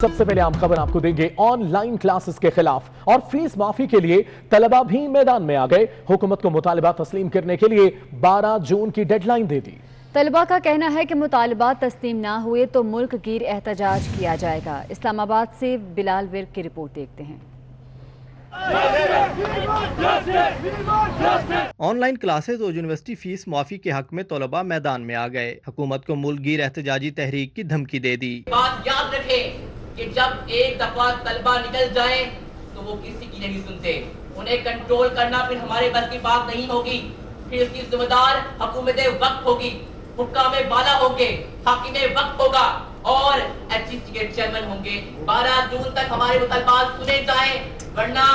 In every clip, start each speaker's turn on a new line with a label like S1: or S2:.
S1: सबसे पहले हम खबर आपको देंगे ऑनलाइन क्लासेस के खिलाफ और फीस माफी के लिए तलबा भी मैदान में आ गए। हुकूमत को मुतालिबा तस्लीम करने के लिए 12 जून की डेडलाइन दे दी।
S2: तलबा का कहना है कि मुतालिबात तस्लीम ना हुए तो मुल्क गिर एहतजाज किया जाएगा। इस्लामाबाद से बिलाल विर्क की रिपोर्ट देखते हैं।
S3: ऑनलाइन क्लासेस और यूनिवर्सिटी फीस माफी के हक में तलबा मैदान में आ गए। हुकूमत को मुल्क गिर एहतजाजी तहरीक की धमकी दे दी।
S4: बात याद रखें कि जब एक दफा तलबा निकल जाए तो वो किसी की नहीं सुनते। उन्हें कंट्रोल करना फिर हमारे बस की बात नहीं होगी। फिर इसकी जिम्मेदार हुकूमत वक्त होगी, हुक्काम बाला होंगे, हाकिम वक्त होगा और HEC के चेयरमैन होंगे। 12 जून तक हमारे मुतालबात सुने जाएं, वरना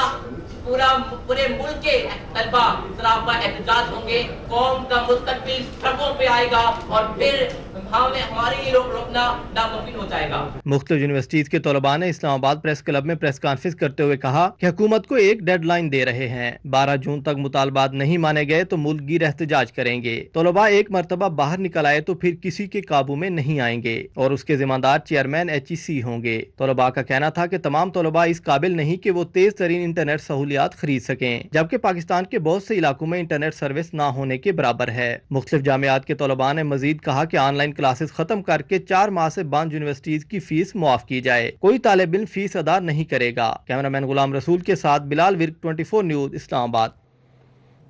S4: पूरे मुल्क के तलबा सरापा एहतजाज होंगे। कौम का मुस्तकबिल सड़कों पे आएगा और फिर हमारे लिए रोकना नामुमकिन हो जाएगा।
S3: मुख्तलिफ यूनिवर्सिटीज के तलबा ने इस्लामाबाद प्रेस क्लब में प्रेस कॉन्फ्रेंस करते हुए कहा कि हुकूमत को एक डेडलाइन दे रहे हैं। 12 जून तक मुतालबात नहीं माने गए तो मुल्क गिर एहतजाज करेंगे। तलबा एक मरतबा बाहर निकल आए तो फिर किसी के काबू में नहीं आएंगे और उसके जिम्मेदार चेयरमैन HEC होंगे। तलबा का कहना था कि तमाम तलबा इस काबिल नहीं कि वो तेज तरीन इंटरनेट सहूलियात खरीद सकें, जबकि पाकिस्तान के बहुत से इलाकों में इंटरनेट सर्विस ना होने के बराबर है। मुख्तलिफ जामियात के तलबा ने मजीद कहा कि ऑनलाइन क्लासेस खत्म करके 4 माह से बंद यूनिवर्सिटीज की फीस मुआफ की जाए। कोई तालिब इल्म फीस अदा नहीं करेगा। कैमरामैन गुलाम रसूल के साथ Bilal Virk, 24 news, Islamabad.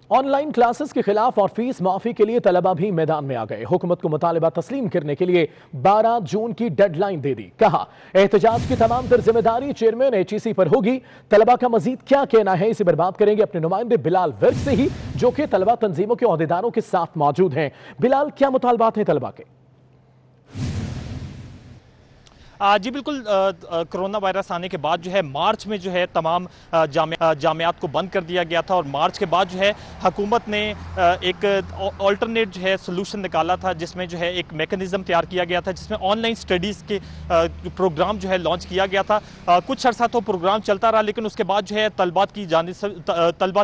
S1: Online classes के खिलाफ और फीस माफी के लिए तलबा भी मैदान में आ गए। हुकूमत को मुतालिबा तस्लीम करने के लिए 12 जून की डेडलाइन दे दी। कहा एहतजाज की तमाम तर जिम्मेदारी चेयरमैन HEC पर होगी। तलबा का मजीद क्या कहना है, इसी पर बात करेंगे अपने नुमाइंदे बिलाल विर्क से ही, जो कि तलबा तंजीमों के ओहदेदारों के साथ मौजूद हैं। बिलाल, क्या मुतालबात हैं तलबा के?
S5: जी बिल्कुल, कोरोना वायरस आने के बाद जो है मार्च में जो है तमाम जामियात को बंद कर दिया गया था और मार्च के बाद जो है हुकूमत ने एक ऑल्टरनेट जो है सोल्यूशन निकाला था, जिसमें जो है एक मेकनिज़म तैयार किया गया था, जिसमें ऑनलाइन स्टडीज़ के प्रोग्राम जो है लॉन्च किया गया था। कुछ अर्सा तो प्रोग्राम चलता रहा, लेकिन उसके बाद जो है तलबा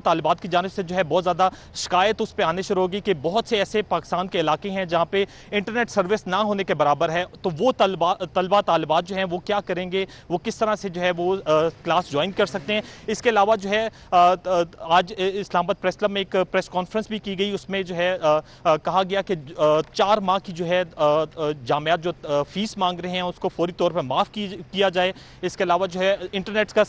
S5: तालिबात की जानिब से जो है बहुत ज़्यादा शिकायत उस पर आने शुरू होगी कि बहुत से ऐसे पाकिस्तान के इलाके हैं जहाँ पे इंटरनेट सर्विस ना होने के बराबर है। तो वो तलबा तालिबात जो हैं वो क्या करेंगे, वो किस तरह से जो है वो क्लास ज्वाइन कर सकते हैं। इसके अलावा जो है आज इस्लामाबाद प्रेस क्लब में एक प्रेस कॉन्फ्रेंस भी की गई। उसमें जो है कहा गया कि 4 माह की जो है जामियात जो फीस मांग रहे हैं उसको फौरी तौर पर माफ़ किया जाए। इसके अलावा जो है इंटरनेट का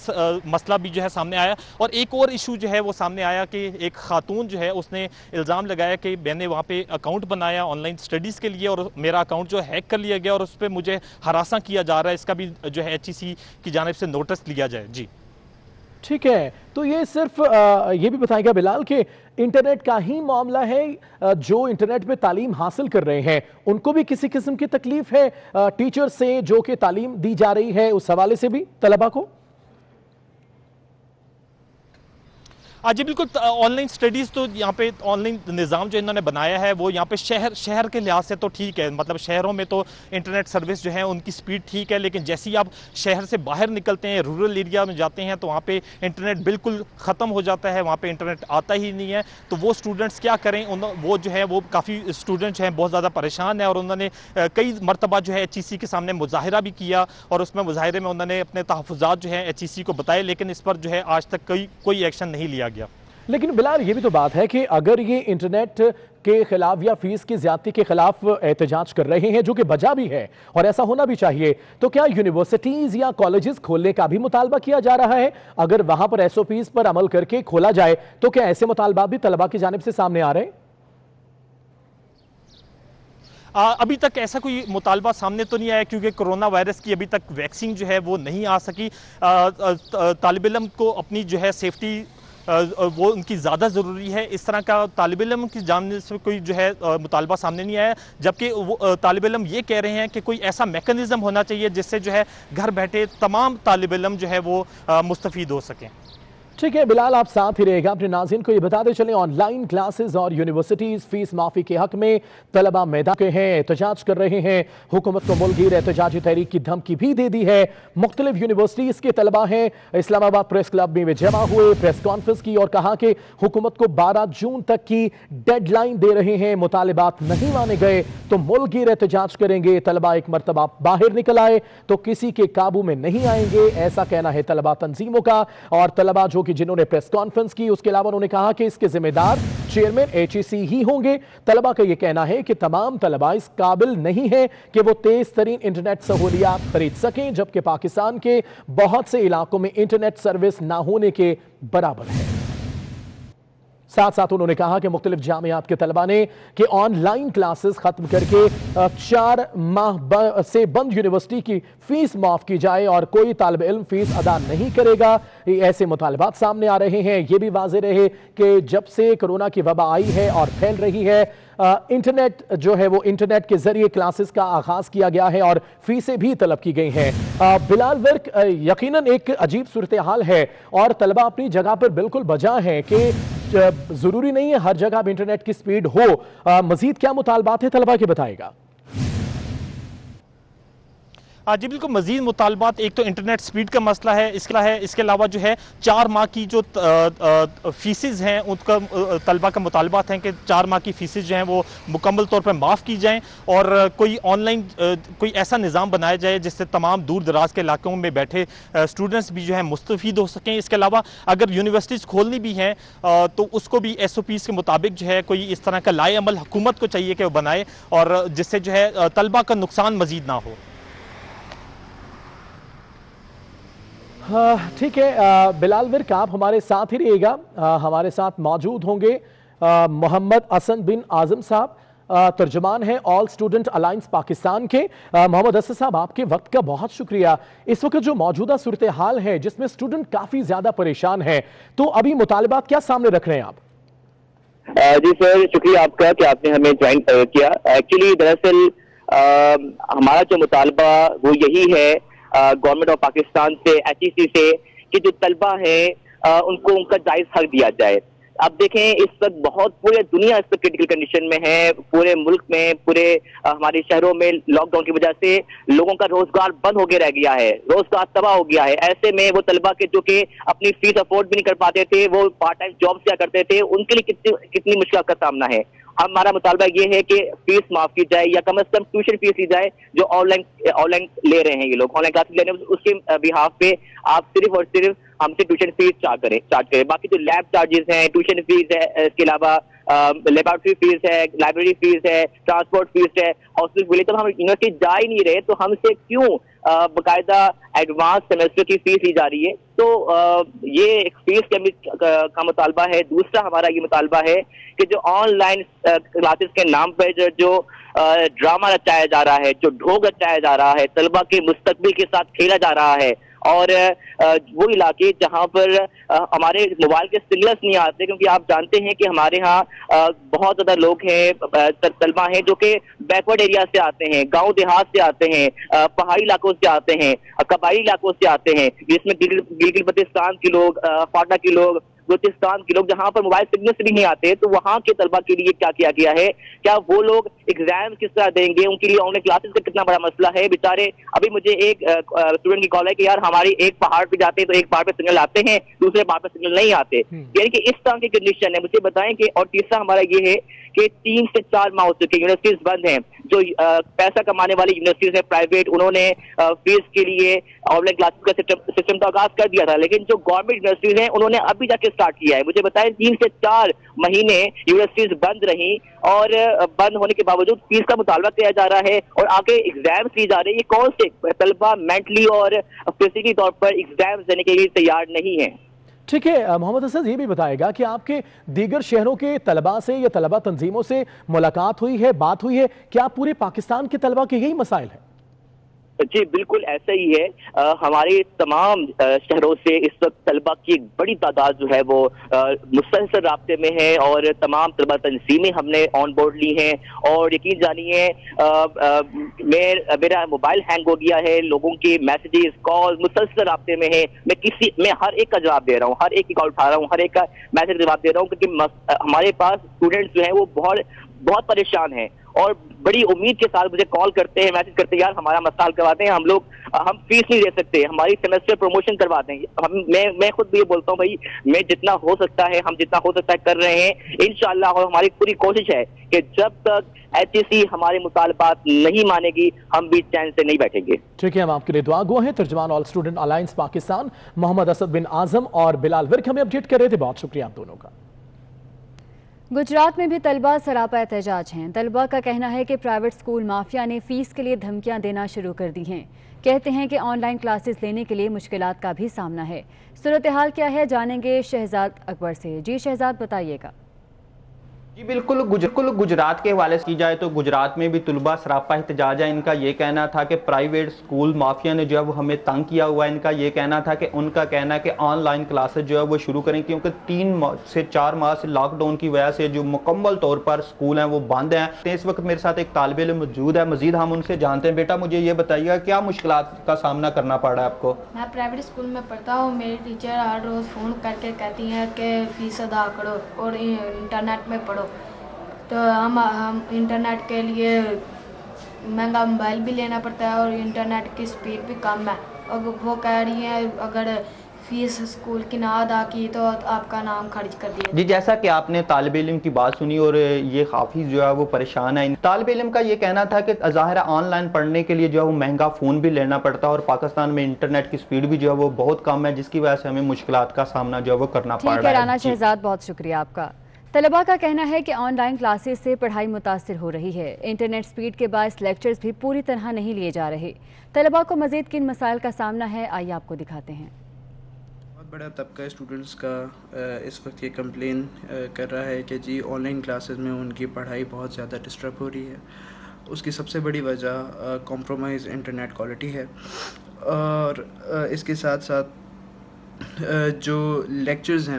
S5: मसला भी जो है सामने आया और एक और इशू जो है वो सामने आया कि एक खातून जो है उसने इल्ज़ाम लगाया कि मैंने वहाँ पे अकाउंट बनाया ऑनलाइन स्टडीज़ के लिए और मेरा अकाउंट जो हैक कर लिया गया और उस पर मुझे हरासा किया जा रहा है। इसका भी जो है HEC की जानिब से नोटिस लिया जाए। जी
S1: ठीक है, तो ये सिर्फ ये भी बताएगा बिलाल कि इंटरनेट का ही मामला है? जो इंटरनेट पे तालीम हासिल कर रहे हैं उनको भी किसी किस्म की तकलीफ है टीचर से जो कि तालीम दी जा रही है, उस हवाले से भी तलबा को?
S5: जी बिल्कुल, ऑनलाइन स्टडीज़ तो यहाँ पे ऑनलाइन निज़ाम जो इन्होंने बनाया है वो यहाँ पे शहर के लिहाज से तो ठीक है, मतलब शहरों में तो इंटरनेट सर्विस जो है उनकी स्पीड ठीक है, लेकिन जैसे ही आप शहर से बाहर निकलते हैं, रूरल एरिया में जाते हैं तो वहाँ पे इंटरनेट बिल्कुल ख़त्म हो जाता है, वहाँ पे इंटरनेट आता ही नहीं है। तो वो स्टूडेंट्स क्या करें? वो जो है वो काफ़ी स्टूडेंट्स हैं बहुत ज़्यादा परेशान हैं और उन्होंने कई मरतबा जो है HEC के सामने मुजाहिरा भी किया और उसमें मुजाहिरे में उन्होंने अपने तहफ़्फ़ुज़ात जो है HEC को बताए, लेकिन इस पर जो है आज तक कोई एक्शन नहीं लिया गया।
S1: लेकिन बिलाल, ये भी तो बात है कि अगर ये इंटरनेट के खिलाफ या फीस की ज्यादती के खिलाफ एहतजाज कर रहे हैं, जो कि बजा भी है और ऐसा होना भी चाहिए, तो क्या यूनिवर्सिटीज या कॉलेजेस खोलने का भी मुतालबा किया जा रहा है? अगर वहां पर SOPs पर अमल करके खोला जाए तो क्या ऐसे मुतालबा भी तलबा की जानिब से सामने आ रहे हैं?
S5: अभी तक ऐसा कोई मुतालबा सामने तो नहीं आया क्योंकि कोरोना वायरस की अभी तक वैक्सीन जो है वो नहीं आ सकी। तालिब इल्म को अपनी जो है सेफ्टी वो उनकी ज़्यादा ज़रूरी है। इस तरह का तालिब इल्म की जानिब से कोई जो है मुतालबा सामने नहीं आया, जबकि वो तालिब इल्म ये कह रहे हैं कि कोई ऐसा मैकेनिज़्म होना चाहिए जिससे जो है घर बैठे तमाम तालिब इल्म जो है वो मुस्तफ़ीद हो सकें।
S1: ठीक है बिलाल, आप साथ ही रहेगा। अपने नाज़रीन को ये बताते चलें, ऑनलाइन क्लासेस और यूनिवर्सिटीज फीस माफी के हक में तलबा मैदान के हैं, एहतजाज कर रहे हैं। हुकूमत को मुल्कगीर एहतजाजी तहरीक की धमकी भी दे दी है। मुख्तलिफ यूनिवर्सिटीज के तलबा हैं, इस्लामाबाद प्रेस क्लब में वे जमा हुए, प्रेस कॉन्फ्रेंस की और कहा कि हुकूमत को 12 जून तक की डेडलाइन दे रहे हैं। मुतालिबात नहीं माने गए तो मुल्कगीर एहतजाज करेंगे। तलबा एक मरतबा बाहर निकल आए तो किसी के काबू में नहीं आएंगे, ऐसा कहना है तलबा तंजीमों का। और तलबा जो जिन्होंने प्रेस कॉन्फ्रेंस की, उसके अलावा उन्होंने कहा कि इसके जिम्मेदार चेयरमैन HEC ही होंगे। तलबा का यह कहना है कि तमाम तलबा इस काबिल नहीं है कि वो तेज तरीन इंटरनेट सहूलियात खरीद सकें, जबकि पाकिस्तान के बहुत से इलाकों में इंटरनेट सर्विस ना होने के बराबर है। साथ साथ उन्होंने कहा कि मुख्तलिफ जामियात के तलबा ने कि ऑनलाइन क्लासेस खत्म करके 4 माह से बंद यूनिवर्सिटी की फीस माफ की जाए और कोई तालिब इल्म फीस अदा नहीं करेगा। ऐसे मुतालबात सामने आ रहे हैं। ये भी वाज़ेह रहे कि जब से कोरोना की वबा आई है और फैल रही है, इंटरनेट जो है वो इंटरनेट के जरिए क्लासेस का आगाज किया गया है और फीसें भी तलब की गई हैं। बिलाल वर्क, यकीनन एक अजीब सूरत हाल है और तलबा अपनी जगह पर बिल्कुल बजा है कि जरूरी नहीं है हर जगह इंटरनेट की स्पीड हो। मजीद क्या मुतालबात है तलबा के, बताएगा?
S5: जी बिल्कुल, मजीद मुतालबात, एक तो इंटरनेट स्पीड का मसला है, इसके अलावा जो है 4 माह की जो फीसेज हैं उनका तलबा का मुतालबात है कि 4 माह की फीसेज जो हैं वो मुकम्मल तौर पर माफ़ की जाएं और कोई ऑनलाइन कोई ऐसा निज़ाम बनाया जाए जिससे तमाम दूर दराज के इलाकों में बैठे स्टूडेंट्स भी जो है मुस्तफ़ीद हो सकें। इसके अलावा अगर यूनिवर्सिटीज़ खोलनी भी हैं तो उसको भी SOPs के मुताबिक जो है कोई इस तरह का लाए अमल हुकूमत को चाहिए कि वो बनाए और जिससे जो है तलबा का नुकसान मजीद ना हो।
S1: ठीक है बिलाल वर्क, आप हमारे साथ ही रहिएगा। हमारे साथ मौजूद होंगे मोहम्मद हसन बिन आजम साहब, तर्जुमान है ऑल स्टूडेंट अलायंस पाकिस्तान के। मोहम्मद हसन साहब, आपके वक्त का बहुत शुक्रिया। इस वक्त जो मौजूदा सूरत हाल है जिसमें स्टूडेंट काफी ज्यादा परेशान है, तो अभी मुतालिबात क्या सामने रख रहे हैं आप?
S6: जी सर, शुक्रिया आपका कि आपने हमें ज्वाइन किया। एक्चुअली दरअसल हमारा जो मुतालबा वो यही है गवर्नमेंट ऑफ पाकिस्तान से, HEC से, कि जो तलबा है उनको उनका जायज हक दिया जाए। अब देखें, इस वक्त बहुत पूरे दुनिया इस वक्त क्रिटिकल कंडीशन में है। पूरे मुल्क में, पूरे हमारे शहरों में लॉकडाउन की वजह से लोगों का रोजगार बंद हो गया रह गया है, रोजगार तबाह हो गया है। ऐसे में वो तलबा के जो कि अपनी फीस अफोर्ड भी नहीं कर पाते थे, वो पार्ट टाइम जॉब किया करते थे, उनके लिए कितनी मुश्किल का सामना है। हमारा मुतालबा ये है कि फीस माफ की जाए या कम से कम ट्यूशन फीस ली जाए जो ऑनलाइन ले रहे हैं ये लोग, ऑनलाइन क्लासेस ले रहे हैं, उसके बिहाफ पे आप सिर्फ और सिर्फ हमसे ट्यूशन फीस चार्ज करें। बाकी जो लैब चार्जेस हैं, ट्यूशन फीस है, इसके अलावा लेबोरेटरी फीस है, लाइब्रेरी फीस है, ट्रांसपोर्ट फीस है, हॉस्टल फीस, तो हम यूनिवर्सिटी जा ही नहीं रहे तो हमसे क्यों बाकायदा एडवांस सेमेस्टर की फीस ली जा रही है। तो ये एक फीस का मुतालबा है। दूसरा हमारा ये मुतालबा है कि जो ऑनलाइन क्लासेस के नाम पर जो ड्रामा रचाया जा रहा है, जो ढोंग रचाया जा रहा है, तलबा के मुस्तकबिल के साथ खेला जा रहा है और वो इलाके जहाँ पर हमारे मोबाइल के सिग्नल्स नहीं आते, क्योंकि आप जानते हैं कि हमारे यहाँ बहुत ज्यादा लोग हैं, तलबा हैं जो कि बैकवर्ड एरिया से आते हैं, गांव देहात से आते हैं, पहाड़ी इलाकों से आते हैं, कबायली इलाकों से आते हैं, जिसमें गिलगित बल्तिस्तान के लोग, फाटा के लोग, बलूचिस्तान के लोग, जहां पर मोबाइल सिग्नल भी नहीं आते। तो वहां के तलबा के लिए क्या किया गया है, क्या वो लोग एग्जाम किस तरह देंगे, उनके लिए ऑनलाइन क्लासेस का कितना बड़ा मसला है। बेचारे, अभी मुझे एक स्टूडेंट की कॉल है कि यार हमारी एक पहाड़ पे जाते हैं तो एक पहाड़ पे सिग्नल आते हैं, दूसरे पहाड़ पे सिग्नल नहीं आते, यानी कि इस तरह की कंडीशन है। मुझे बताएं कि, और तीसरा हमारा ये है कि 3 से 4 माह हो चुके यूनिवर्सिटीज बंद हैं। जो पैसा कमाने वाली यूनिवर्सिटीज है प्राइवेट, उन्होंने फीस के लिए ऑनलाइन क्लासेस का सिस्टम तो आगाज कर दिया था, लेकिन जो गवर्नमेंट यूनिवर्सिटीज हैं उन्होंने अभी जाके स्टार्ट किया है। मुझे बताएं 3 से 4 महीने यूनिवर्सिटीज बंद रही और बंद होने के बावजूद फीस का मुतालबा किया जा रहा है और आगे एग्जाम्स ली जा रही है। ये कौन से तलबा मेंटली और फिजिकली तौर पर एग्जाम्स देने के लिए तैयार नहीं है।
S1: ठीक है मोहम्मद हसन, ये भी बताएगा कि आपके दीगर शहरों के तलबा से या तलबा तंजीमों से मुलाकात हुई है, बात हुई है, क्या पूरे पाकिस्तान के तलबा के यही मसाइल है?
S6: جی بالکل ایسا ہی ہے. ہمارے تمام شہروں سے اس وقت طلبہ کی ایک بڑی تعداد جو ہے وہ مسلسل رابطے میں ہے اور تمام طلبہ تنظیمیں ہم نے آن بورڈ لی ہیں. اور یقین جانیے میرا موبائل ہینگ ہو گیا ہے, لوگوں کے میسیجز کال مسلسل رابطے میں ہے. میں ہر ایک کا جواب دے رہا ہوں, ہر ایک کی کال اٹھا رہا ہوں, ہر ایک کا میسج جواب دے رہا ہوں, کیونکہ ہمارے پاس اسٹوڈنٹس جو ہیں وہ بہت پریشان ہیں اور بڑی امید کے ساتھ مجھے کال کرتے ہیں, میسج کرتے ہیں, یار ہمارا مسئلہ حل کرواتے ہیں, ہم فیس نہیں دے سکتے, ہماری سیمسٹر پروموشن کرواتے ہیں. میں خود بھی یہ بولتا ہوں بھائی میں جتنا ہو سکتا ہے ہم جتنا ہو سکتا ہے کر رہے ہیں انشاءاللہ, اور ہماری پوری کوشش ہے کہ جب تک HEC ہمارے مطالبات نہیں مانے گی ہم بھی چین سے نہیں بیٹھیں گے.
S1: ٹھیک ہے, ہم آپ کے لیے دعا گو ہیں. ترجمان آل اسٹوڈنٹ الائنس پاکستان محمد اسد بن اعظم اور بلال ورک ہمیں اپڈیٹ کر رہے تھے. بہت شکریہ آپ دونوں کا.
S2: گجرات میں بھی طلبہ سراپا احتجاج ہیں. طلبہ کا کہنا ہے کہ پرائیویٹ سکول مافیا نے فیس کے لیے دھمکیاں دینا شروع کر دی ہیں. کہتے ہیں کہ آن لائن کلاسز لینے کے لیے مشکلات کا بھی سامنا ہے. صورتحال کیا ہے جانیں گے شہزاد اکبر سے. جی شہزاد بتائیے گا.
S7: جی بالکل گجرات کے حوالے سے کی جائے تو گجرات میں بھی طلبہ سراپا احتجاج ہے. ان کا یہ کہنا تھا کہ پرائیویٹ سکول مافیا نے جو ہے وہ ہمیں تنگ کیا ہوا ہے. ان کا یہ کہنا تھا کہ ان کا کہنا ہے کہ آن لائن کلاسز جو ہے وہ شروع کریں, کیونکہ 3 سے 4 ماہ سے لاک ڈاؤن کی وجہ سے جو مکمل طور پر سکول ہیں وہ بند ہیں. اس وقت میرے ساتھ ایک طالب علم موجود ہے, مزید ہم ان سے جانتے ہیں. بیٹا مجھے یہ بتائیے گا کیا مشکلات کا سامنا کرنا پڑ رہا ہے آپ کو؟
S8: میں پرائیویٹ اسکول میں پڑھتا ہوں. میری ٹیچر ہر روز فون کر کے کہتی ہیں کہ فیس ادا کرو اور انٹرنیٹ میں پڑھو. تو ہم انٹرنیٹ کے لیے مہنگا موبائل بھی لینا پڑتا ہے اور انٹرنیٹ کی سپیڈ بھی کم ہے. اور وہ کہہ رہی ہیں اگر فیس اسکول کی نہ ادا کی تو آپ کا نام خارج کر دیا.
S7: جی جیسا کہ آپ نے طالب علم کی بات سنی اور یہ حافظ جو ہے وہ پریشان ہے. طالب علم کا یہ کہنا تھا کہ ظاہر آن لائن پڑھنے کے لیے جو ہے وہ مہنگا فون بھی لینا پڑتا ہے اور پاکستان میں انٹرنیٹ کی سپیڈ بھی جو ہے وہ بہت کم ہے, جس کی وجہ سے ہمیں مشکلات کا سامنا جو ہے وہ کرنا پڑ رہا ہے.
S2: ٹھیک ہے رانا شہزاد, بہت شکریہ آپ کا. طلباء کا کہنا ہے کہ آن لائن کلاسز سے پڑھائی متاثر ہو رہی ہے. انٹرنیٹ سپیڈ کے باعث لیکچرز بھی پوری طرح نہیں لیے جا رہے. طلباء کو مزید کن مسائل کا سامنا ہے آئیے آپ کو دکھاتے ہیں.
S9: بہت بڑا طبقہ اسٹوڈنٹس کا اس وقت یہ کمپلین کر رہا ہے کہ جی آن لائن کلاسز میں ان کی پڑھائی بہت زیادہ ڈسٹرب ہو رہی ہے. اس کی سب سے بڑی وجہ کمپرومائز انٹرنیٹ کوالٹی ہے. اور اس کے ساتھ ساتھ جو لیکچرز ہیں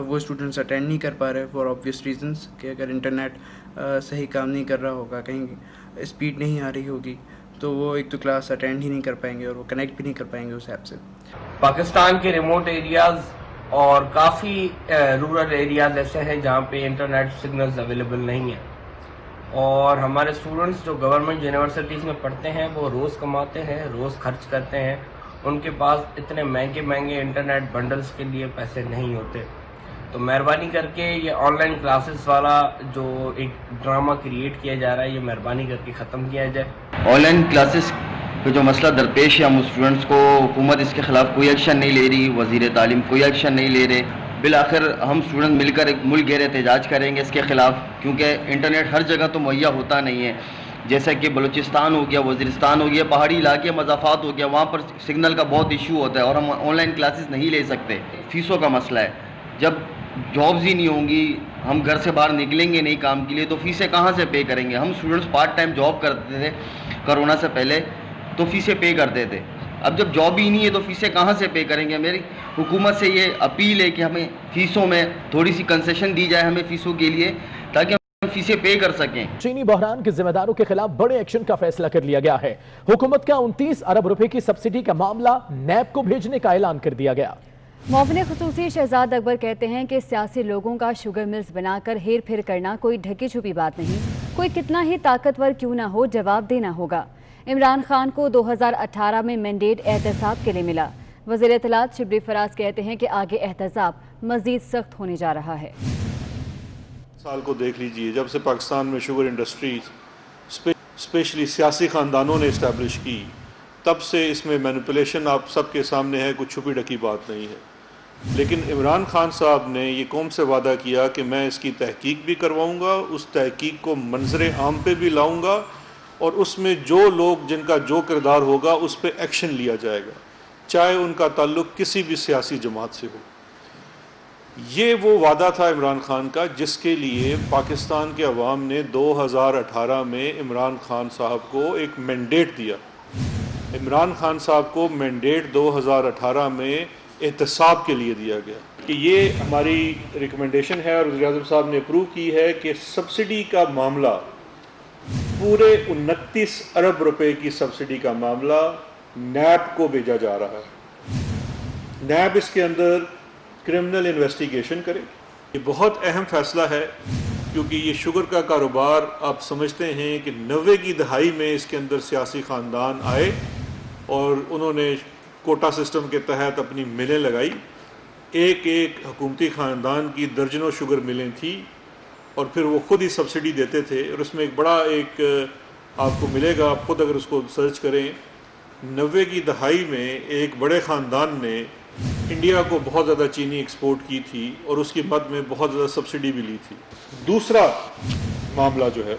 S9: وہ اسٹوڈنٹس اٹینڈ نہیں کر پا رہے فار آبویس ریزنس کہ اگر انٹرنیٹ صحیح کام نہیں کر رہا ہوگا, کہیں اسپیڈ نہیں آ رہی ہوگی تو وہ ایک تو کلاس اٹینڈ ہی نہیں کر پائیں گے اور وہ کنیکٹ بھی نہیں کر پائیں گے اس ایپ سے.
S10: پاکستان کے ریموٹ ایریاز اور کافی رورل ایریاز ایسے ہیں جہاں پہ انٹرنیٹ سگنلز اویلیبل نہیں ہیں, اور ہمارے اسٹوڈنٹس جو گورنمنٹ یونیورسٹیز میں پڑھتے ہیں وہ روز کماتے ہیں, روز خرچ کرتے ہیں. ان کے پاس اتنے مہنگے انٹرنیٹ بنڈلز کے لیے پیسے نہیں ہوتے. تو مہربانی کر کے یہ آن لائن کلاسز والا جو ایک ڈرامہ کریٹ کیا جا رہا ہے یہ مہربانی کر کے ختم کیا جائے.
S11: آن لائن کلاسز پہ جو مسئلہ درپیش ہے ہم اسٹوڈنٹس کو, حکومت اس کے خلاف کوئی ایکشن نہیں لے رہی, وزیر تعلیم کوئی ایکشن نہیں لے رہے. بالآخر ہم اسٹوڈنٹ مل کر ایک ملک گیر احتجاج کریں گے اس کے خلاف, کیونکہ انٹرنیٹ ہر جگہ تو مہیا ہوتا نہیں ہے. جیسا کہ بلوچستان ہو گیا, وزیرستان ہو گیا, پہاڑی علاقے مضافات ہو گیا, وہاں پر سگنل کا بہت ایشو ہوتا ہے اور ہم آن لائن کلاسز نہیں لے سکتے. فیسوں کا مسئلہ ہے, جب جابز ہی نہیں ہوں گی, ہم گھر سے باہر نکلیں گے نہیں کام کے لیے, تو فیسیں کہاں سے پے کریں گے. ہم اسٹوڈنٹس پارٹ ٹائم جاب کرتے تھے کرونا سے پہلے تو فیسیں پے کرتے تھے, اب جب جاب ہی نہیں ہے تو فیسیں کہاں سے پے کریں گے. میری حکومت سے یہ اپیل ہے کہ ہمیں فیسوں میں تھوڑی سی کنسیشن دی جائے ہمیں فیسوں کے لیے, تاکہ فیسیں پے کر سکیں.
S1: چینی بحران کے ذمہ داروں کے خلاف بڑے ایکشن کا فیصلہ کر لیا گیا ہے. حکومت کا 29 ارب روپے کی سبسڈی کا معاملہ نیب کو بھیجنے کا اعلان کر دیا گیا.
S2: معاون خصوصی شہزاد اکبر کہتے ہیں کہ سیاسی لوگوں کا شوگر ملز بنا کر ہیر پھیر کرنا کوئی ڈھکی چھپی بات نہیں. کوئی کتنا ہی طاقتور کیوں نہ ہو جواب دینا ہوگا. عمران خان کو 2018 میں مینڈیٹ احتساب کے لیے ملا. وزیر اطلاعات شبلی فراز کہتے ہیں کہ آگے احتساب مزید سخت ہونے جا رہا ہے.
S12: سال کو دیکھ لیجئے, جب سے پاکستان میں شوگر انڈسٹریز اسپیشلی سیاسی خاندانوں نے اسٹیبلش کی, تب سے اس میں مینیپولیشن آپ سب کے سامنے ہے, کوئی چھپی ڈھکی بات نہیں ہے. لیکن عمران خان صاحب نے یہ قوم سے وعدہ کیا کہ میں اس کی تحقیق بھی کرواؤں گا, اس تحقیق کو منظر عام پہ بھی لاؤں گا, اور اس میں جو لوگ جن کا جو کردار ہوگا اس پہ ایکشن لیا جائے گا, چاہے ان کا تعلق کسی بھی سیاسی جماعت سے ہو. یہ وہ وعدہ تھا عمران خان کا جس کے لیے پاکستان کے عوام نے 2018 میں عمران خان صاحب کو ایک مینڈیٹ دیا. عمران خان صاحب کو مینڈیٹ 2018 میں احتساب کے لیے دیا گیا کہ یہ ہماری ریکمنڈیشن ہے اور وزیر اعظم صاحب نے اپروو کی ہے کہ سبسڈی کا معاملہ پورے 29 ارب روپے کی سبسڈی کا معاملہ نیب کو بھیجا جا رہا ہے. نیب اس کے اندر کرمنل انویسٹیگیشن کرے. یہ بہت اہم فیصلہ ہے کیونکہ یہ شوگر کا کاروبار آپ سمجھتے ہیں کہ 90 کی دہائی میں اس کے اندر سیاسی خاندان آئے اور انہوں نے کوٹا سسٹم کے تحت اپنی ملیں لگائی. ایک حکومتی خاندان کی درجنوں شوگر ملیں تھیں اور پھر وہ خود ہی سبسڈی دیتے تھے. اور اس میں ایک بڑا آپ کو ملے گا، آپ خود اگر اس کو سرچ کریں. 90 کی دہائی میں ایک بڑے خاندان نے انڈیا کو بہت زیادہ چینی ایکسپورٹ کی تھی اور اس کی مد میں بہت زیادہ سبسڈی بھی لی تھی. دوسرا معاملہ جو ہے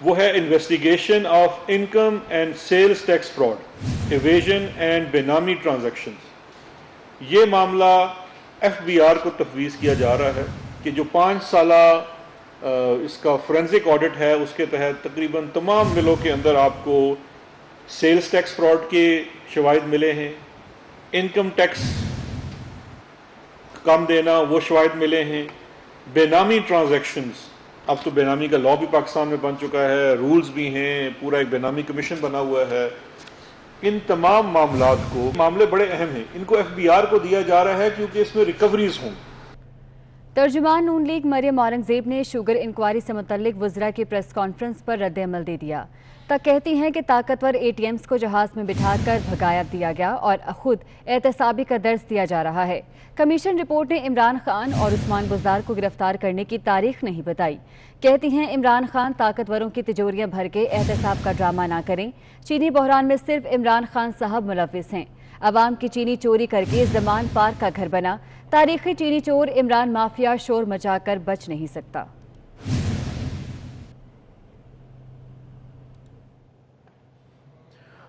S12: وہ ہے investigation of income and sales tax fraud, evasion and benami transactions. یہ معاملہ ایف بی آر کو تفویض کیا جا رہا ہے کہ جو 5 سالہ اس کا فورینزک آڈٹ ہے اس کے تحت تقریباً تمام ملوں کے اندر آپ کو سیلز ٹیکس فراڈ کے شواہد ملے ہیں، انکم ٹیکس کم دینا وہ شواہد ملے ہیں، بینامی ٹرانزیکشنز. اب تو بینامی کا لا بھی پاکستان میں بن چکا ہے، رولز بھی ہیں، پورا ایک بینامی کمیشن بنا ہوا ہے. ان تمام معاملات کو، معاملے بڑے اہم ہیں، ان کو ایف بی آر کو دیا جا رہا ہے کیونکہ اس میں ریکوریز ہوں.
S2: ترجمان نون لیگ مریم اورنگزیب نے شوگر انکوائری سے متعلق وزراء کی پریس کانفرنس پر رد عمل دے دیا. تک کہتی ہیں کہ طاقتور اے ٹی ایمز کو جہاز میں بٹھا کر بھگایا دیا گیا اور خود احتسابی کا درس دیا جا رہا ہے. کمیشن رپورٹ نے عمران خان اور عثمان بزدار کو گرفتار کرنے کی تاریخ نہیں بتائی. کہتی ہیں عمران خان طاقتوروں کی تجوریاں بھر کے احتساب کا ڈرامہ نہ کریں. چینی بحران میں صرف عمران خان صاحب ملوث ہیں. عوام کی چینی چوری کر کے زمان پارک کا گھر بنا. تاریخی چینی چور عمران مافیا شور مچا کر بچ نہیں سکتا.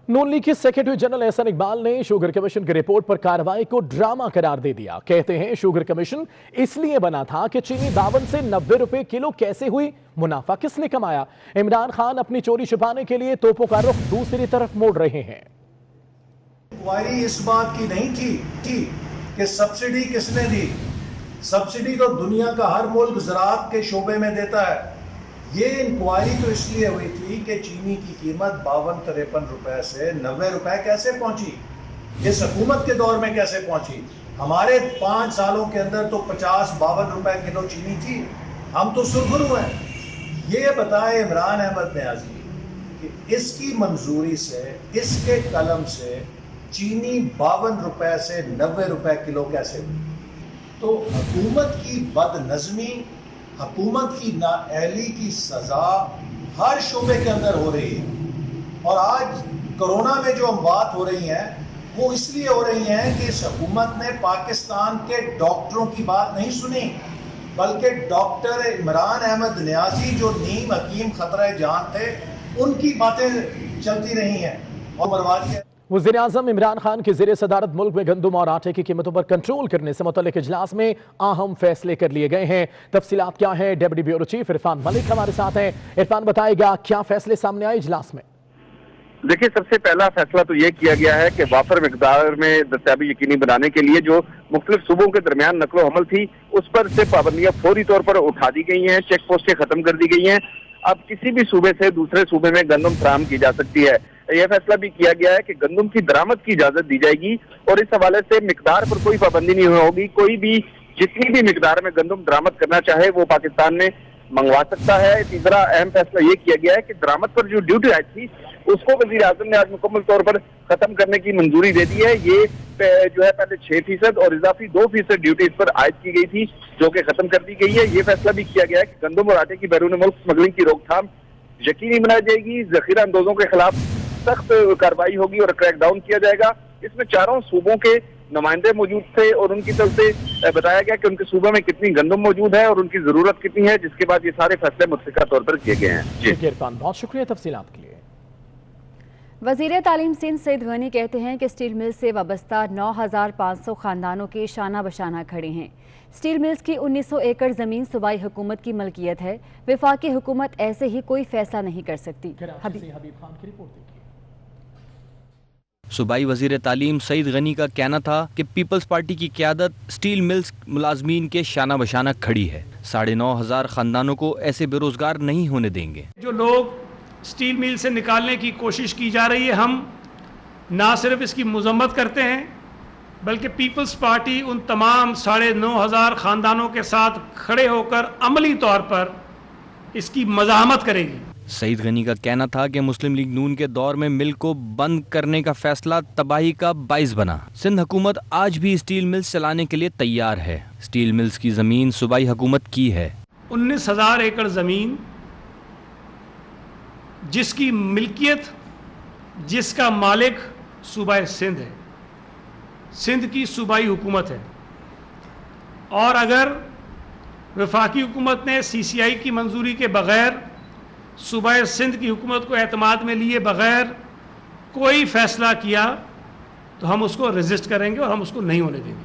S1: نون لیگ کے سیکرٹری جنرل احسن اقبال نے شوگر کمیشن کی رپورٹ پر کارروائی کو ڈرامہ قرار دے دیا. کہتے ہیں شوگر کمیشن اس لیے بنا تھا کہ چینی 52 سے 90 روپے کلو کیسے ہوئی، منافع کس نے کمایا. عمران خان اپنی چوری چھپانے کے لیے توپوں کا رخ دوسری طرف موڑ رہے ہیں.
S13: انکوائری اس بات کی نہیں تھی کہ سبسڈی کس نے دی. سبسڈی تو دنیا کا ہر ملک زراعت کے شعبے میں دیتا ہے. یہ انکوائری تو اس لیے ہوئی تھی کہ چینی کی قیمت 52-53 روپے سے 90 روپے کیسے پہنچی، اس حکومت کے دور میں کیسے پہنچی. ہمارے 5 سالوں کے اندر تو 50-52 روپے کلو چینی تھی. ہم تو سرخرو ہیں. یہ بتائے عمران احمد نیازی کہ اس کی منظوری سے، اس کے قلم سے چینی 52 روپے سے 90 روپے کلو کیسے ہوئی. تو حکومت کی بد نظمی، حکومت کی نااہلی کی سزا ہر شعبے کے اندر ہو رہی ہے. اور آج کرونا میں جو اموات ہو رہی ہیں وہ اس لیے ہو رہی ہیں کہ اس حکومت نے پاکستان کے ڈاکٹروں کی بات نہیں سنی، بلکہ ڈاکٹر عمران احمد نیازی جو نیم حکیم خطرہ جان تھے ان کی باتیں چلتی رہی ہیں اور مروا دیا.
S1: وزیر اعظم عمران خان کی زیر صدارت ملک میں گندم اور آٹے کی قیمتوں پر کنٹرول کرنے سے متعلق اجلاس میں اہم فیصلے کر لیے گئے ہیں. تفصیلات کیا ہیں؟ ڈیپٹی بیورو چیف عرفان ملک ہمارے ساتھ ہیں. عرفان بتائے گا کیا فیصلے سامنے آئے اجلاس میں؟
S14: دیکھیں، سب سے پہلا فیصلہ تو یہ کیا گیا ہے کہ وافر مقدار میں دستیابی یقینی بنانے کے لیے جو مختلف صوبوں کے درمیان نقل و حمل تھی اس پر سے پابندیاں فوری طور پر اٹھا دی گئی ہیں، چیک پوسٹیں ختم کر دی گئی ہیں. اب کسی بھی صوبے سے دوسرے صوبے میں گندم فراہم کی جا سکتی ہے. یہ فیصلہ بھی کیا گیا ہے کہ گندم کی درآمد کی اجازت دی جائے گی اور اس حوالے سے مقدار پر کوئی پابندی نہیں ہوگی. کوئی بھی جتنی بھی مقدار میں گندم درآمد کرنا چاہے وہ پاکستان میں منگوا سکتا ہے. تیسرا اہم فیصلہ یہ کیا گیا ہے کہ درآمد پر جو ڈیوٹی آئی تھی اس کو وزیر اعظم نے آج مکمل طور پر ختم کرنے کی منظوری دے دی ہے. یہ جو ہے پہلے 6% اور اضافی 2% ڈیوٹی اس پر عائد کی گئی تھی جو کہ ختم کر دی گئی ہے. یہ فیصلہ بھی کیا گیا ہے کہ گندم اور آٹے کی بیرون ملک اسمگلنگ کی روک تھام یقینی بنائی جائے گی. ذخیرہ اندوزوں کے خلاف سخت کارروائی ہوگی اور کریک ڈاؤن کیا جائے گا. اس میں چاروں صوبوں کے نمائندے موجود تھے اور ان کی طرف سے بتایا گیا کہ ان کے صوبے میں کتنی گندم موجود ہے اور ان کی ضرورت کتنی ہے، جس کے بعد یہ سارے فیصلے متفقہ طور پر کیے گئے ہیں.
S1: جی عرفان، بہت شکریہ تفصیلات کے لیے.
S2: وزیر تعلیم سندھ سعید غنی کہتے ہیں کہ سٹیل ملز سے وابستہ 9500 خاندانوں کے شانہ بشانہ کھڑے ہیں. سٹیل ملز کی 1900 ایکڑ زمین صوبائی حکومت کی ملکیت ہے. وفاقی حکومت ایسے ہی کوئی فیصلہ نہیں کر سکتی.
S1: حبیب خان کی رپورٹ دیکھیے.
S15: صوبائی وزیر تعلیم سعید غنی کا کہنا تھا کہ پیپلز پارٹی کی قیادت اسٹیل ملز ملازمین کے شانہ بشانہ کھڑی ہے. 9,500 خاندانوں کو ایسے بے روزگار نہیں ہونے دیں گے.
S16: جو لوگ اسٹیل مل سے نکالنے کی کوشش کی جا رہی ہے، ہم نہ صرف اس کی مذمت کرتے ہیں بلکہ پیپلز پارٹی ان تمام 9,500 خاندانوں کے ساتھ کھڑے ہو کر عملی طور پر اس کی مزاحمت کرے گی.
S15: سعید غنی کا کہنا تھا کہ مسلم لیگ نون کے دور میں مل کو بند کرنے کا فیصلہ تباہی کا باعث بنا. سندھ حکومت آج بھی اسٹیل ملز چلانے کے لیے تیار ہے. اسٹیل ملز کی زمین صوبائی حکومت کی ہے.
S16: 19,000 ایکڑ زمین جس کی ملکیت، جس کا مالک صوبہ سندھ ہے، سندھ کی صوبائی حکومت ہے. اور اگر وفاقی حکومت نے CCI کی منظوری کے بغیر صوبہ سندھ کی حکومت کو اعتماد میں لیے بغیر کوئی فیصلہ کیا تو ہم اس کو ریزسٹ کریں گے اور ہم اس کو نہیں ہونے دیں گے.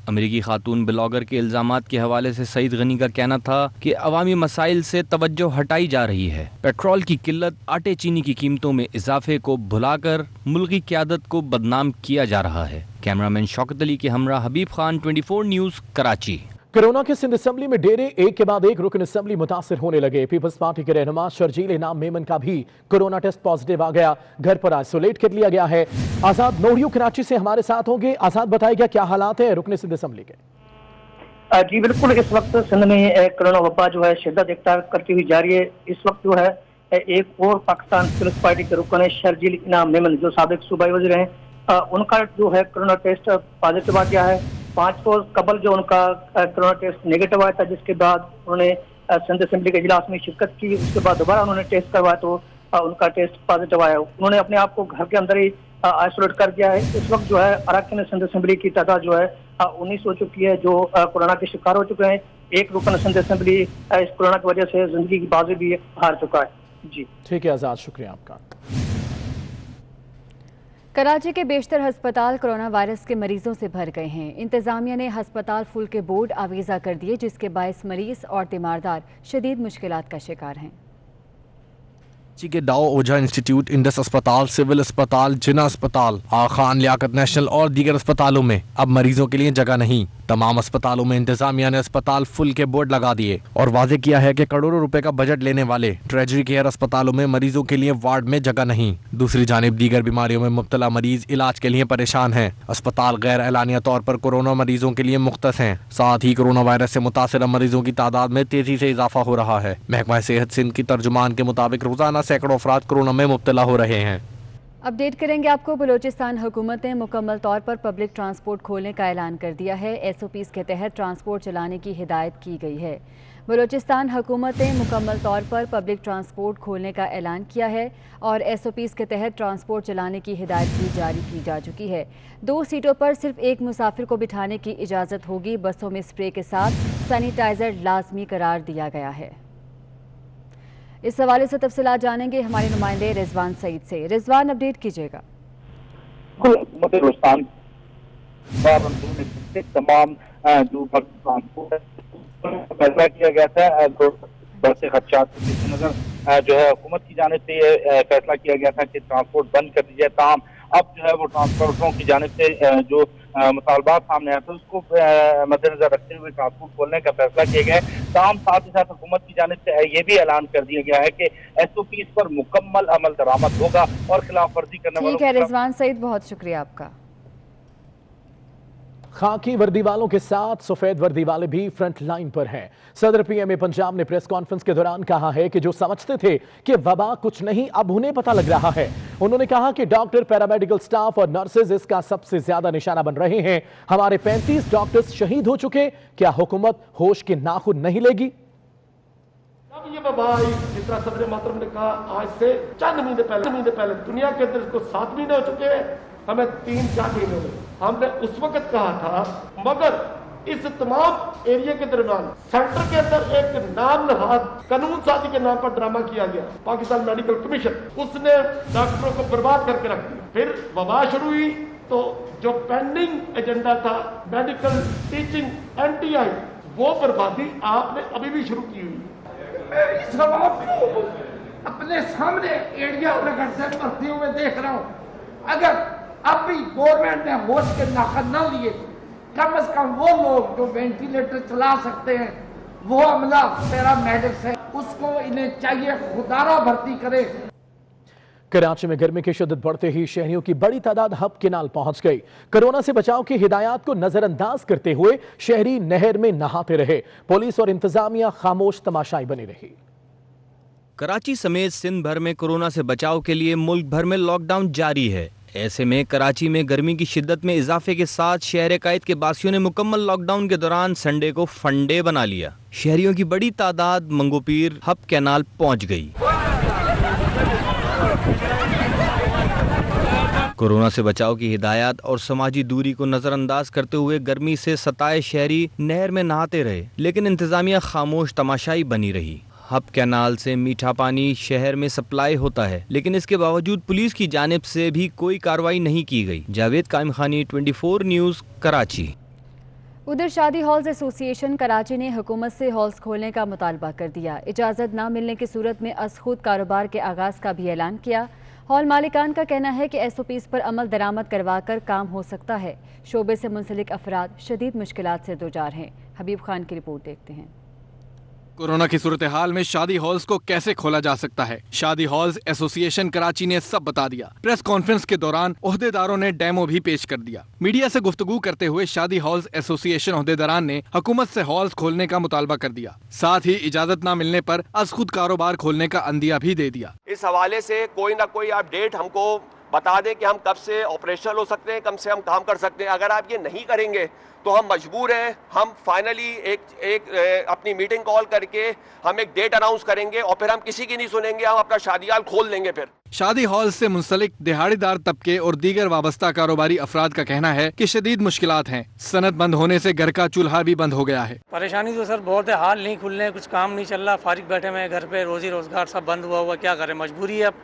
S15: امریکی خاتون بلاگر کے الزامات کے حوالے سے سعید غنی کا کہنا تھا کہ عوامی مسائل سے توجہ ہٹائی جا رہی ہے. پیٹرول کی قلت، آٹے چینی کی قیمتوں میں اضافے کو بھلا کر ملکی قیادت کو بدنام کیا جا رہا ہے. کیمرامین شوکت علی کے ہمراہ حبیب خان، 24 نیوز، کراچی.
S1: کورونا کے سندھ اسمبلی میں ڈیرے ایک کے بعد ایک رکن اسمبلی متاثر ہونے لگے. پیپلز پارٹی کے رہنما شرجیل انعام میمن کا بھی کورونا ٹیسٹ پازیٹیو آ گیا، گھر پر آئسولیٹ کر لیا گیا ہے. آزاد نوڑیو کراچی سے ہمارے ساتھ ہوں گے. آزاد بتائے گا کیا حالات ہیں رکن سندھ اسمبلی کے؟
S17: جی بالکل، اس وقت سندھ میں کورونا وبا جو ہے شدت اختیار کرتی ہوئی جاری ہے. اس وقت جو ہے ایک اور پاکستان پیپلز پارٹی کے رکن شرجیل انعام میمن جو سابق صوبائی وزیر ہیں، ان کا جو ہے کورونا ٹیسٹ پازیٹیو آ گیا ہے. 5 روز قبل جو ان کا کورونا ٹیسٹ نیگیٹو آیا تھا، جس کے بعد انہوں نے سندھ اسمبلی کے اجلاس میں شرکت کی. اس کے بعد دوبارہ انہوں نے ٹیسٹ کروایا تو ان کا ٹیسٹ پازیٹیو آیا. انہوں نے اپنے آپ کو گھر کے اندر ہی آئسولیٹ کر دیا ہے. اس وقت جو ہے اراکین سندھ اسمبلی کی تعداد جو ہے 19 ہو چکی ہے جو کورونا کے شکار ہو چکے ہیں. ایک رکن سندھ اسمبلی اس کورونا کی وجہ سے زندگی کی بازی بھی ہار چکا ہے. جی
S1: ٹھیک ہے آزاد، شکریہ آپ کا.
S2: کراچی کے بیشتر ہسپتال کرونا وائرس کے مریضوں سے بھر گئے ہیں. انتظامیہ نے ہسپتال فل کے بورڈ آویزہ کر دیے، جس کے باعث مریض اور تیماردار شدید مشکلات کا شکار ہیں.
S18: کراچی کے ڈاؤ اوجھا انسٹیٹیوٹ، انڈس اسپتال، سول اسپتال، جناح اسپتال، آغا خان لیاقت نیشنل اور دیگر اسپتالوں میں اب مریضوں کے لیے جگہ نہیں. تمام اسپتالوں میں انتظامیہ نے اسپتال فل کے بورڈ لگا دیے اور واضح کیا ہے کہ کروڑوں روپے کا بجٹ لینے والے ٹریجری کیئر اسپتالوں میں مریضوں کے لیے وارڈ میں جگہ نہیں. دوسری جانب دیگر بیماریوں میں مبتلا مریض علاج کے لیے پریشان ہیں. اسپتال غیر اعلانیہ طور پر کورونا مریضوں کے لیے مختص ہیں. ساتھ ہی کورونا وائرس سے متاثرہ مریضوں کی تعداد میں تیزی سے اضافہ ہو رہا ہے. محکمہ صحت سندھ کی ترجمان کے مطابق روزانہ سینکڑوں افراد کورونا میں مبتلا ہو رہے ہیں.
S2: اپڈیٹ کریں گے آپ کو. بلوچستان حکومت نے مکمل طور پر پبلک ٹرانسپورٹ کھولنے کا اعلان کر دیا ہے. SOPs کے تحت ٹرانسپورٹ چلانے کی ہدایت کی گئی ہے. بلوچستان حکومت نے مکمل طور پر پبلک ٹرانسپورٹ کھولنے کا اعلان کیا ہے اور SOPs کے تحت ٹرانسپورٹ چلانے کی ہدایت بھی جاری کی جا چکی ہے. 2 سیٹوں پر صرف ایک مسافر کو بٹھانے کی اجازت ہوگی. بسوں میں اسپرے کے ساتھ سینیٹائزر لازمی قرار دیا گیا ہے. اس حوالے سے تفصیلات جانیں گے ہمارے نمائندے رضوان سعید سے. رضوان، اپڈیٹ کیجیے گا.
S19: تمام جو فیصلہ کیا گیا تھا بڑھ سے خدشات کے پیش نظر جو ہے حکومت کی جانب سے یہ فیصلہ کیا گیا تھا کہ ٹرانسپورٹ بند کر دی جائے. تاہم اب جو ہے وہ ٹرانسپورٹروں کی جانب سے جو مطالبات سامنے آئے تھے اس کو مد نظر رکھتے ہوئے ٹرانسپورٹ کھولنے کا فیصلہ کیا گیا ہے. تاہم ساتھ ہی ساتھ حکومت کی جانب سے یہ بھی اعلان کر دیا گیا ہے کہ SOPs پر مکمل عمل درآمد ہوگا اور خلاف ورزی کرنے والوں.
S2: ٹھیک ہے رضوان سعید، بہت شکریہ آپ کا.
S1: خاکی وردی والوں کے ساتھ سفید وردی والے بھی فرنٹ لائن پر ہیں. صدر PMA پنجاب نے پریس کانفرنس کے دوران کہا ہے کہ جو سمجھتے تھے کہ وبا کچھ نہیں، اب انہیں پتہ لگ رہا ہے. انہوں نے کہا کہ ڈاکٹر، پیرامیڈیکل سٹاف اور نرسز اس کا سب سے زیادہ نشانہ بن رہے ہیں. ہمارے 35 ڈاکٹرز شہید ہو چکے. کیا حکومت ہوش کے ناخن نہیں لے گی؟
S20: اب یہ وبا آئی، جس طرح صدر محترم نے کہا، آج سے چند مہینے پہلے دنیا کے اندر اس کو 7 مہینے ہو چکے ہیں، ہمیں 3-4 مہینے ہوئے. ہم نے اس وقت کہا تھا، مگر اس تمام ایریا کے درمیان سینٹر کے اندر ایک نام نہاد قانون سازی کے نام پر ڈرامہ کیا گیا. پاکستان میڈیکل کمیشن، اس نے ڈاکٹروں کو برباد کر کے رکھ دیا. پھر وبا شروع ہوئی تو جو پینڈنگ ایجنڈا تھا میڈیکل ٹیچنگ NTI، وہ بربادی آپ نے ابھی بھی شروع کی ہوئی.
S21: میں اس وبا کو اپنے سامنے ایریا نگر سے بڑھتے ہوئے دیکھ رہا ہوں. اگر अब भी गवर्नमेंट ने होश के नाखा न लिए, कम से कम वो लोग जो वेंटिलेटर चला सकते हैं, वो अमला पैरामेडिक्स है, उसको इन्हें चाहिए खुदारा भर्ती करे।
S1: कराची में गर्मी की शिद्दत बढ़ते ही शहरियों की बड़ी तादाद हब केनाल पहुंच गई। कोरोना से बचाव की हिदायत को नजरअंदाज करते हुए शहरी नहर में नहाते रहे। पुलिस और इंतजामिया खामोश तमाशाई बनी रही।
S15: कराची समेत सिंध भर में कोरोना से बचाव के लिए मुल्क भर में लॉकडाउन जारी है। ऐसे में कराची में गर्मी की शिद्दत में इजाफे के साथ शहर कायद के बासियों ने मुकम्मल लॉकडाउन के दौरान संडे को फंडे बना लिया। शहरियों की बड़ी तादाद मंगोपीर हब कैनाल पहुंच गई। कोरोना से बचाव की हिदायत और समाजी दूरी को नजरअंदाज करते हुए गर्मी से सताए शहरी नहर में नहाते रहे, लेकिन इंतजामिया खामोश तमाशाई बनी रही। हब कैनाल से मीठा पानी शहर में सप्लाई होता है, लेकिन इसके बावजूद पुलिस की जानिब से भी कोई कार्रवाई नहीं की गई। जावेद कायम खानी, 24 न्यूज़, कराची।
S2: उधर शादी हॉल्स एसोसिएशन कराची ने हुकूमत से हॉल्स खोलने का मुतालबा कर दिया। इजाज़त न मिलने की सूरत में अज खुद कारोबार के आगाज़ का भी ऐलान किया। हॉल मालिकान का कहना है कि SOPs पर अमल दरामद करवाकर काम हो सकता है। शोबे से मुंसलिक अफराद शदीद मुश्किलात से दोचार हैं। हबीब खान की रिपोर्ट देखते हैं।
S18: कोरोना की सूरत हाल में शादी हॉल्स को कैसे खोला जा सकता है, शादी हॉल्स एसोसिएशन कराची ने सब बता दिया। प्रेस कॉन्फ्रेंस के दौरान ओहदेदारों ने डेमो भी पेश कर दिया। मीडिया से गुफ्तगू करते हुए शादी हॉल्स एसोसिएशन ओहदेदारान ने हुकूमत से हॉल्स खोलने का मुतालबा कर दिया। साथ ही इजाजत न मिलने पर अज खुद कारोबार खोलने का अंदिया भी दे दिया।
S4: इस हवाले से कोई ना कोई आप डेट हमको बता दें कि हम कब से ऑपरेशनल हो सकते हैं, कब से हम काम कर सकते हैं। अगर आप ये नहीं करेंगे तो हम मजबूर हैं, हम फाइनली एक अपनी मीटिंग कॉल करके हम एक डेट अनाउंस करेंगे और फिर हम किसी की नहीं सुनेंगे, हम अपना शादी हॉल खोल देंगे। फिर
S18: शादी हॉल से मुंसलिक दिहाड़ीदार तबके और दीगर वाबस्ता कारोबारी अफराद का कहना है कि शदीद मुश्किलात हैं। सनत बंद होने से घर का चूल्हा भी बंद हो गया है।
S22: परेशानी तो सर बहुत है, हाल नहीं खुलने, कुछ काम नहीं चल रहा, फारिग बैठे हुए घर पे, रोजी रोजगार सब बंद हुआ, क्या करें, मजबूरी है। अब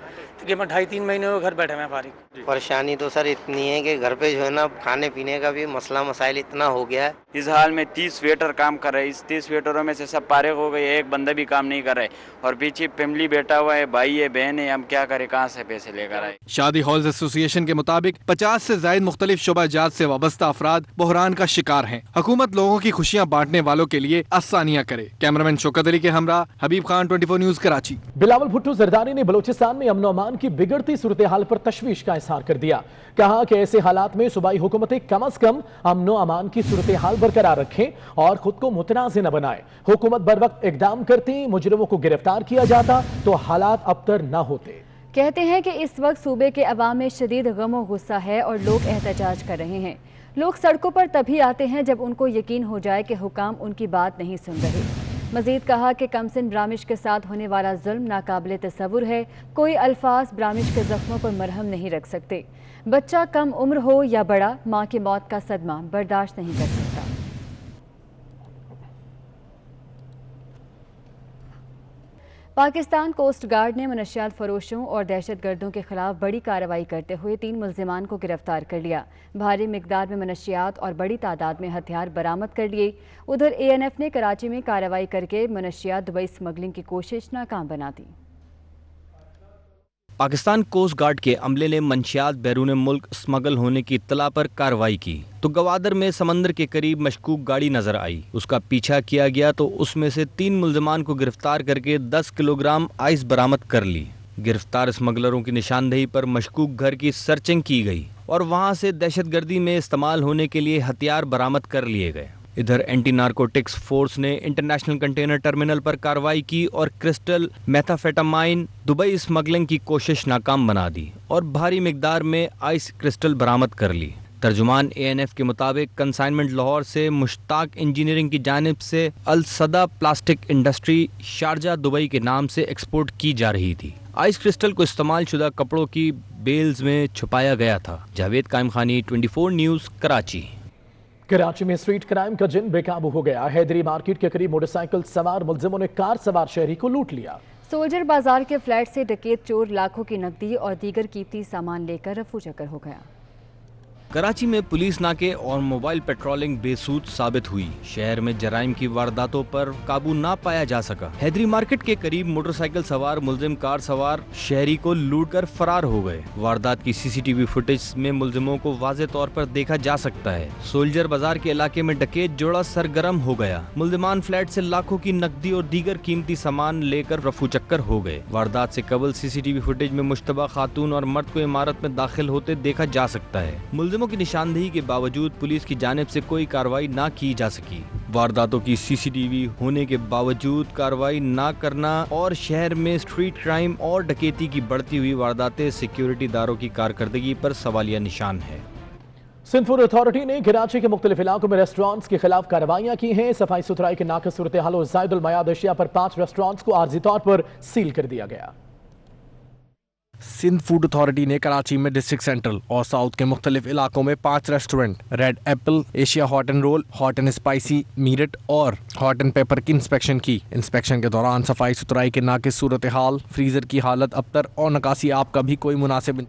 S22: तकरीबन 2.5-3 महीने हुए घर बैठे हुए फारिग।
S23: परेशानी तो सर इतनी है कि घर पे जो है ना खाने पीने का भी मसला मसाइल इतना हो गया है।
S24: इस हाल में 30 वेटर काम कर रहे हैं, इस 30 वेटरों में से सब फारिग हो गए, एक बंदा भी काम नहीं कर रहे और पीछे फैमिली बैठा हुआ है, भाई है, बहन है, हम क्या करें, कहाँ से पैसे लेकर आए।
S18: शादी हॉल्स एसोसिएशन के मुताबिक 50 से ज्यादा मुख्तलिफ शोबाजात से वाबस्ता अफराद बहरान का शिकार हैं। हुकूमत लोगों की खुशियाँ बांटने वालों के लिए आसानियाँ करे। कैमरामैन शौकत अली के हमरा हबीब खान, 24 न्यूज़, कराची।
S1: बिलावल भुट्टो जरदारी ने बलोचिस्तान में अमन अमान की बिगड़ती सूरत हाल पर तशवीश का इजहार कर दिया। कहा कि ऐसे हालात में सूबाई हुकूमतें कम अज कम अमन अमान की सूरत हाल बरकरार रखें और खुद को मुतनाज़ न बनाए। हुकूमत बर वक्त इकदाम करती, मुजरिमों को गिरफ्तार किया जाता तो हालात अबतर न होते।
S2: कहते हैं कि इस वक्त सूबे के अवाम में शदीद गम और गुस्सा है और लोग एहतजाज कर रहे हैं। लोग सड़कों पर तभी आते हैं जब उनको यकीन हो जाए कि हुकाम उनकी बात नहीं सुन रहे। मजीद कहा कि कमसिन ब्रामिश के साथ होने वाला जुल्म नाकाबिले तसव्वुर है। कोई अल्फाज ब्रामिश के जख्मों पर मरहम नहीं रख सकते। बच्चा कम उम्र हो या बड़ा, माँ की मौत का सदमा बर्दाश्त नहीं कर सकता। पाकिस्तान कोस्ट गार्ड ने मनशियात फरोशों और दहशत गर्दों के खिलाफ बड़ी कार्रवाई करते हुए 3 मुल्जिमान को गिरफ्तार कर लिया। भारी मिकदार में मनशियात और बड़ी तादाद में हथियार बरामद कर लिए। उधर ANF ने कराची में कार्रवाई करके मनशियात दुबई स्मगलिंग की कोशिश नाकाम बना दी।
S15: पाकिस्तान कोस्ट गार्ड के अमले ने मंशियात बैरून मुल्क स्मगल होने की इत्तला पर कार्रवाई की तो गवादर में समंदर के करीब मशकूक गाड़ी नजर आई। उसका पीछा किया गया तो उसमें से 3 मुल्जिमान को गिरफ्तार करके 10 किलोग्राम आइस बरामद कर ली। गिरफ्तार स्मगलरों की निशानदेही पर मशकूक घर की सर्चिंग की गई और वहां से दहशतगर्दी में इस्तेमाल होने के लिए हथियार बरामद कर लिए गए। इधर एंटी नार्कोटिक्स फोर्स ने इंटरनेशनल कंटेनर टर्मिनल पर कार्रवाई की और क्रिस्टल मेथाफेटामाइन दुबई स्मगलिंग की कोशिश नाकाम बना दी और भारी मिकदार में आइस क्रिस्टल बरामद कर ली। तर्जुमान ANF के मुताबिक कंसाइनमेंट लाहौर से मुश्ताक इंजीनियरिंग की जानिब से अल सदा प्लास्टिक इंडस्ट्री शारजा दुबई के नाम से एक्सपोर्ट की जा रही थी। आइस क्रिस्टल को इस्तेमाल शुदा कपड़ों की बेल्स में छुपाया गया था। जावेद कायम खानी, 24 न्यूज़, कराची।
S1: कराची में स्ट्रीट क्राइम का जिन बेकाबू हो गया। हैदरी मार्केट के करीब मोटरसाइकिल सवार मुल्जिमों ने कार सवार शहरी को लूट लिया।
S2: सोल्जर बाजार के फ्लैट से डकैत चोर लाखों की नकदी और दीगर कीमती सामान लेकर रफू चक्कर हो गया।
S15: कराची में पुलिस नाके और मोबाइल पेट्रोलिंग बेसूद साबित हुई। शहर में जराइम की वारदातों पर काबू ना पाया जा सका। हैदरी मार्केट के करीब मोटरसाइकिल सवार मुलजिम कार सवार शहरी को लूट कर फरार हो गए। वारदात की सीसीटीवी फुटेज में मुलजिमों को वाज़े तौर पर देखा जा सकता है। सोल्जर बाजार के इलाके में डकैत जोड़ा सरगर्म हो गया। मुलजिमान फ्लैट से लाखों की नकदी और दीगर कीमती सामान लेकर रफू चक्कर हो गए। वारदात से कबल सीसीटीवी फुटेज में मुश्तबा खातून और मर्द को इमारत में दाखिल होते देखा जा सकता है। मुलजिमों की निशानदेही के बावजूद पुलिस की जानिब से कोई कार्रवाई ना की जा सकी। वारदातों की सीसीटीवी होने के बावजूद कार्रवाई ना करना और शहर में स्ट्रीट क्राइम और डकैती की बढ़ती हुई वारदातें सिक्योरिटी दारों की कारकर्दगी पर सवालिया निशान है।
S1: सिंध फूड अथॉरिटी ने कराची के मुख्तलिफ इलाकों में रेस्टोरेंट्स के खिलाफ कार्रवाइयां की हैं। सफाई सुथराई के नाक़िस सूरत हाल और ज़ायदुल मयाद अशिया पर 5 रेस्टोरेंट्स को आर्जी तौर पर सील कर दिया गया।
S18: सिंध फूड अथॉरिटी ने कराची में डिस्ट्रिक्ट सेंट्रल और साउथ के मुख्तलिफ इलाकों में 5 restaurant red apple, Asia hot and roll, hot and spicy, मीरट और हॉट एंड पेपर की इंस्पेक्शन की। इंस्पेक्शन के दौरान सफाई सुथराई के नाक़िस सूरत हाल, फ्रीजर की हालत अबतर और नकासी आप का भी कोई मुनासिब